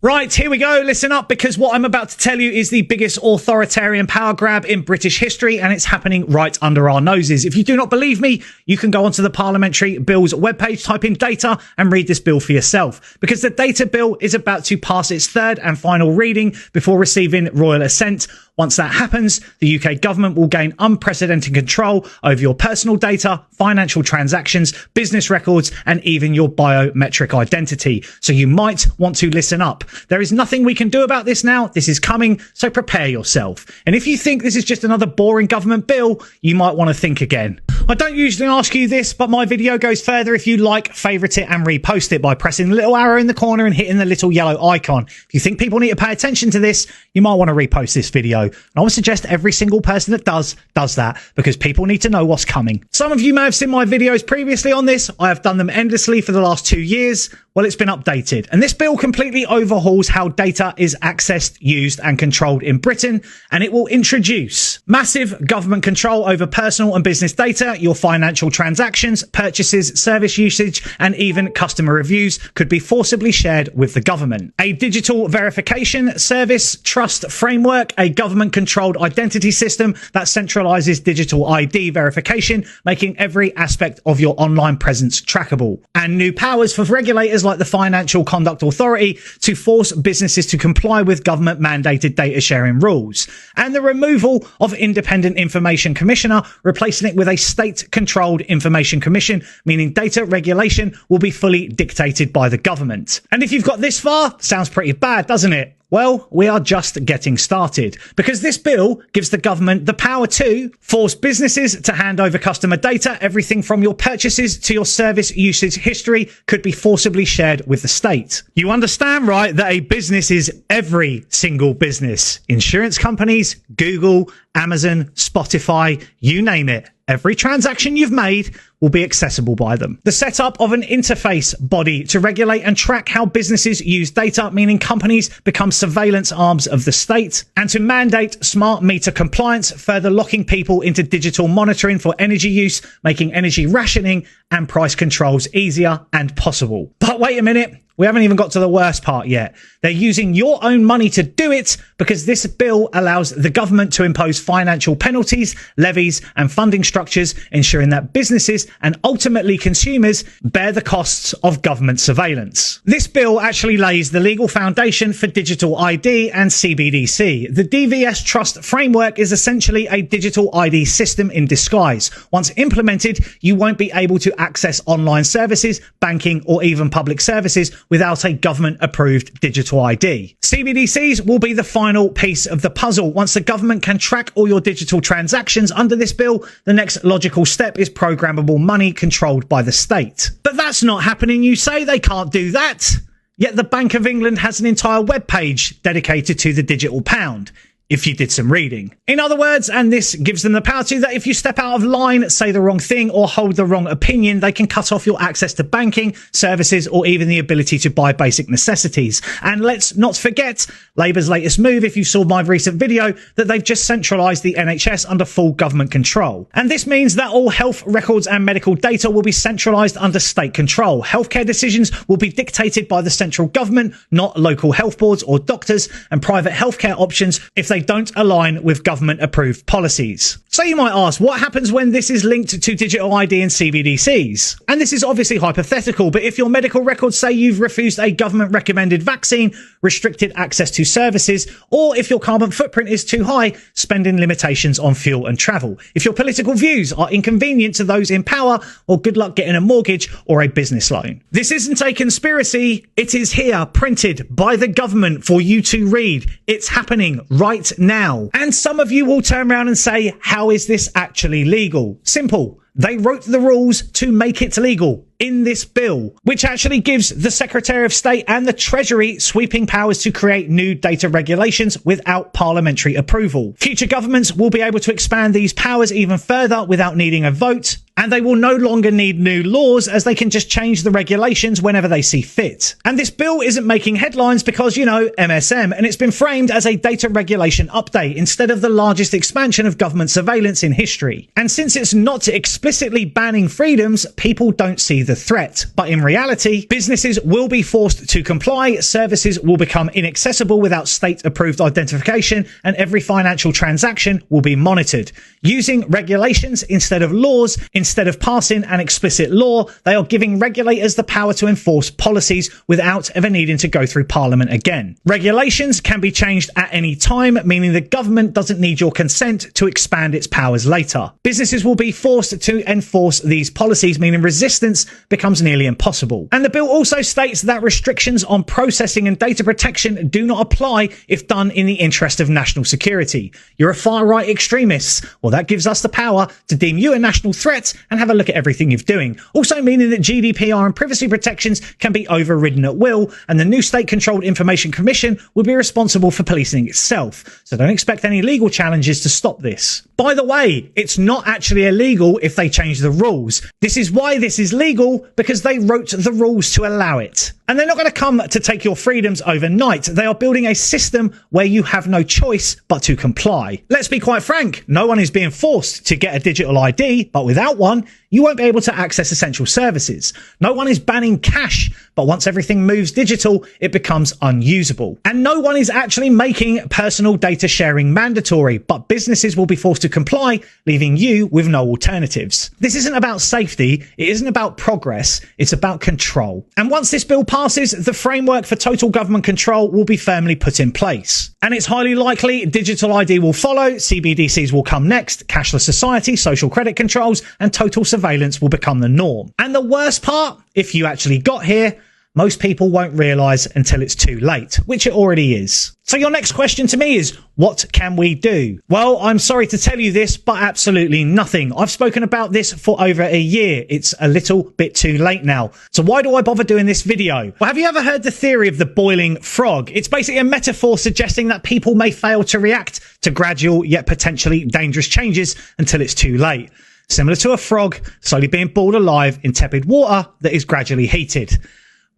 Right, here we go. Listen up, because what I'm about to tell you is the biggest authoritarian power grab in British history, and it's happening right under our noses. If you do not believe me, you can go onto the Parliamentary Bills webpage, type in data, and read this bill for yourself. Because the data bill is about to pass its third and final reading before receiving royal assent. Once that happens, the UK government will gain unprecedented control over your personal data, financial transactions, business records, and even your biometric identity. So you might want to listen up. There is nothing we can do about this now. This is coming, so prepare yourself. And if you think this is just another boring government bill, you might want to think again. I don't usually ask you this, but my video goes further if you like, favourite it, and repost it by pressing the little arrow in the corner and hitting the little yellow icon. If you think people need to pay attention to this, you might want to repost this video. And I would suggest every single person that does that, because people need to know what's coming. Some of you may have seen my videos previously on this. I have done them endlessly for the last 2 years. Well, it's been updated. And this bill completely overhauls how data is accessed, used, and controlled in Britain. And it will introduce massive government control over personal and business data. Your financial transactions, purchases, service usage, and even customer reviews could be forcibly shared with the government. A digital verification service trust framework, a government-controlled identity system that centralizes digital ID verification, making every aspect of your online presence trackable. And new powers for regulators like the Financial Conduct Authority to force businesses to comply with government-mandated data sharing rules. And the removal of Independent Information Commissioner, replacing it with a state-controlled Information Commission, meaning data regulation will be fully dictated by the government. And if you've got this far, sounds pretty bad, doesn't it? Well, we are just getting started, because this bill gives the government the power to force businesses to hand over customer data. Everything from your purchases to your service usage history could be forcibly shared with the state. You understand, right, that a business is every single business. Insurance companies, Google, Amazon, Spotify, you name it. Every transaction you've made will be accessible by them. The setup of an interface body to regulate and track how businesses use data, meaning companies become surveillance arms of the state, and to mandate smart meter compliance, further locking people into digital monitoring for energy use, making energy rationing and price controls easier and possible. But wait a minute. We haven't even got to the worst part yet. They're using your own money to do it, because this bill allows the government to impose financial penalties, levies, and funding structures, ensuring that businesses and ultimately consumers bear the costs of government surveillance. This bill actually lays the legal foundation for digital ID and CBDC. The DVS Trust framework is essentially a digital ID system in disguise. Once implemented, you won't be able to access online services, banking, or even public services without a government-approved digital ID. CBDCs will be the final piece of the puzzle. Once the government can track all your digital transactions under this bill, the next logical step is programmable money controlled by the state. But that's not happening, you say. They can't do that. Yet the Bank of England has an entire webpage dedicated to the digital pound, if you did some reading. In other words, and this gives them the power to, that if you step out of line, say the wrong thing, or hold the wrong opinion, they can cut off your access to banking, services, or even the ability to buy basic necessities. And let's not forget Labour's latest move, if you saw my recent video, that they've just centralised the NHS under full government control. And this means that all health records and medical data will be centralised under state control. Healthcare decisions will be dictated by the central government, not local health boards or doctors, and private healthcare options, if they don't align with government-approved policies. So you might ask, what happens when this is linked to digital ID and CBDCs? And this is obviously hypothetical, but if your medical records say you've refused a government-recommended vaccine, restricted access to services, or if your carbon footprint is too high, spending limitations on fuel and travel. If your political views are inconvenient to those in power, well, good luck getting a mortgage or a business loan. This isn't a conspiracy. It is here, printed by the government for you to read. It's happening right now. And some of you will turn around and say, how is this actually legal? Simple. They wrote the rules to make it legal in this bill, which actually gives the Secretary of State and the Treasury sweeping powers to create new data regulations without parliamentary approval. Future governments will be able to expand these powers even further without needing a vote, and they will no longer need new laws, as they can just change the regulations whenever they see fit. And this bill isn't making headlines because, you know, MSM, and it's been framed as a data regulation update instead of the largest expansion of government surveillance in history. And since it's not explicitly banning freedoms, people don't see the the threat. But in reality, businesses will be forced to comply, services will become inaccessible without state-approved identification, and every financial transaction will be monitored. Using regulations instead of laws, instead of passing an explicit law, they are giving regulators the power to enforce policies without ever needing to go through Parliament again. Regulations can be changed at any time, meaning the government doesn't need your consent to expand its powers later. Businesses will be forced to enforce these policies, meaning resistance becomes nearly impossible. And the bill also states that restrictions on processing and data protection do not apply if done in the interest of national security. You're a far-right extremist. Well, that gives us the power to deem you a national threat and have a look at everything you're doing. Also meaning that GDPR and privacy protections can be overridden at will, and the new state-controlled Information Commission will be responsible for policing itself. So don't expect any legal challenges to stop this. By the way, it's not actually illegal if they change the rules. This is why this is legal, because they wrote the rules to allow it. And they're not going to come to take your freedoms overnight. They are building a system where you have no choice but to comply. Let's be quite frank, no one is being forced to get a digital ID, but without one, you won't be able to access essential services. No one is banning cash, but once everything moves digital, it becomes unusable. And no one is actually making personal data sharing mandatory, but businesses will be forced to comply, leaving you with no alternatives. This isn't about safety, it isn't about progress, it's about control. And once this bill passes, the framework for total government control will be firmly put in place. And it's highly likely digital ID will follow, CBDCs will come next, cashless society, social credit controls, and total surveillance will become the norm. And the worst part, if you actually got here, most people won't realise until it's too late, which it already is. So your next question to me is, what can we do? Well, I'm sorry to tell you this, but absolutely nothing. I've spoken about this for over a year. It's a little bit too late now. So why do I bother doing this video? Well, have you ever heard the theory of the boiling frog? It's basically a metaphor suggesting that people may fail to react to gradual yet potentially dangerous changes until it's too late. Similar to a frog slowly being boiled alive in tepid water that is gradually heated.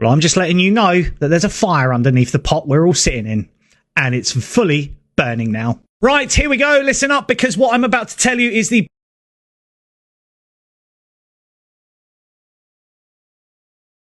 Well, I'm just letting you know that there's a fire underneath the pot we're all sitting in, and it's fully burning now. Right, here we go. Listen up, because what I'm about to tell you is the